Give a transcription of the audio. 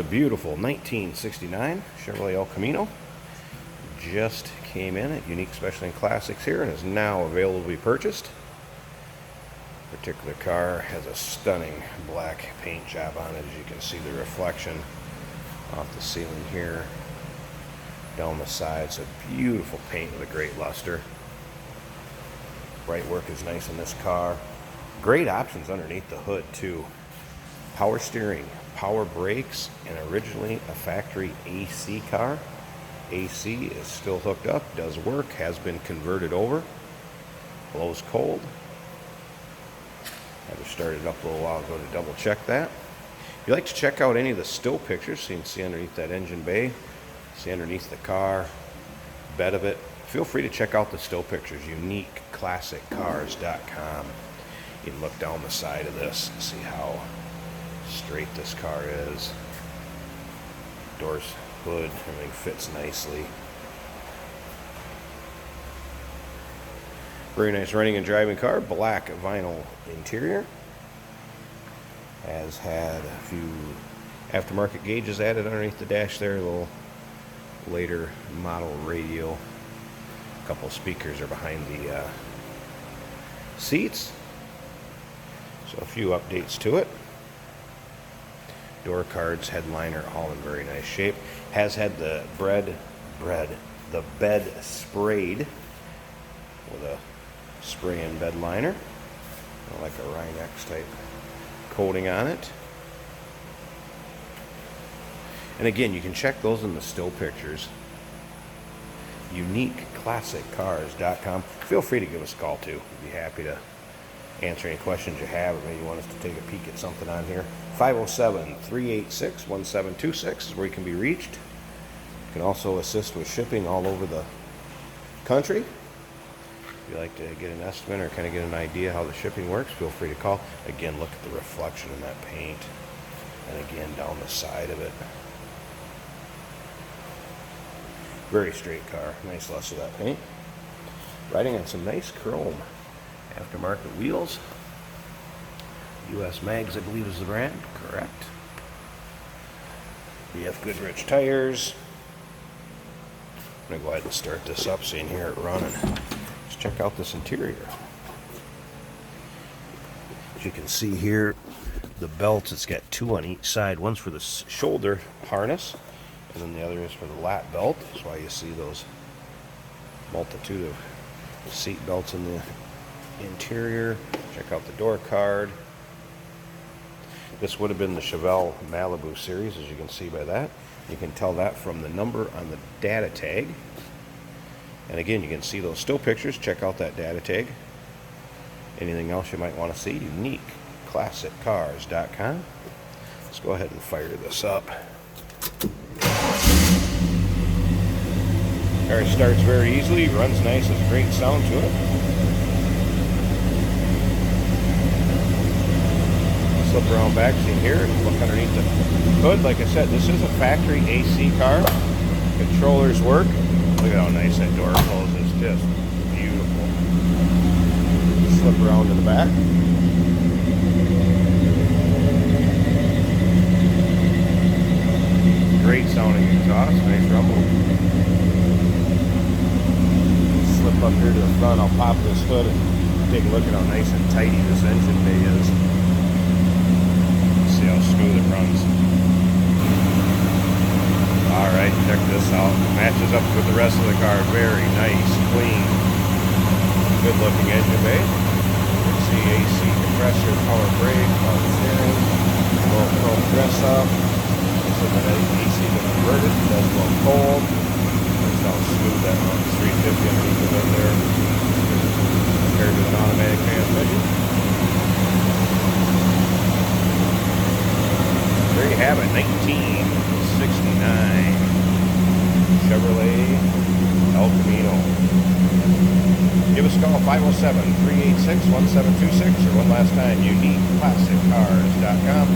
a beautiful 1969 Chevrolet El Camino. Just came in at Unique Specialty and Classics here and is now available to be purchased. This particular car has a stunning black paint job on it. As you can see, the reflection off the ceiling here, down the sides. A beautiful paint with a great luster. Bright work is nice in this car. Great options underneath the hood too. Power steering, power brakes, and originally a factory AC car. AC is still hooked up, does work, has been converted over. Blows cold. I just started it up a little while ago to double check that. If you'd like to check out any of the still pictures, so you can see underneath that engine bay, see underneath the car, bed of it, feel free to check out the still pictures, uniqueclassiccars.com. You can look down the side of this and see how straight this car is. Doors, hood, everything fits nicely. Very nice running and driving car. Black vinyl interior. Has had a few aftermarket gauges added underneath the dash there. A little later model radio. A couple speakers are behind the seats. So a few updates to it. Door cards, headliner, all in very nice shape. Has had the bed sprayed with a spray-in bed liner, like a Rhine-X type coating on it. And again, you can check those in the still pictures. uniqueclassiccars.com. Feel free to give us a call too. We'd be happy to answer any questions you have, or maybe you want us to take a peek at something on here. 507-386-1726 is where you can be reached. You can also assist with shipping all over the country. If you'd like to get an estimate or kind of get an idea how the shipping works, feel free to call. Again, look at the reflection in that paint, and again down the side of it. Very straight car, nice luster of that paint. Riding on some nice chrome aftermarket wheels. US Mags, I believe, is the brand. Correct. BF Goodrich tires. I'm going to go ahead and start this up so you can hear it running. Let's check out this interior. As you can see here, the belts, it's got two on each side. One's for the shoulder harness, and then the other is for the lap belt. That's why you see those multitude of seat belts in the interior. Check out the door card. This would have been the Chevelle Malibu series, as you can see by that. You can tell that from the number on the data tag. And again, you can see those still pictures. Check out that data tag. Anything else you might want to see, uniqueclassiccars.com. Let's go ahead and fire this up. Car starts very easily, runs nice, has a great sound to it. Slip around back, so you can hear it, look underneath the hood. Like I said, this is a factory AC car. Controllers work. Look at how nice that door closes, just beautiful. Slip around to the back. Great sounding exhaust, nice rumble. Slip up here to the front, I'll pop this hood and take a look at how nice and tidy this engine bay is. See how smooth it runs. Alright, check this out. Matches up with the rest of the car. Very nice, clean, good looking engine bay. You can see AC compressor, power brake, power steering, little chrome dress up. So the AC is converted, does blow cold. That's how smooth that runs. 350 underneath the hood there, compared to an automatic transmission. There you have it, 1969 Chevrolet El Camino. Give us a call, 507-386-1726, or one last time, uniqueclassiccars.com.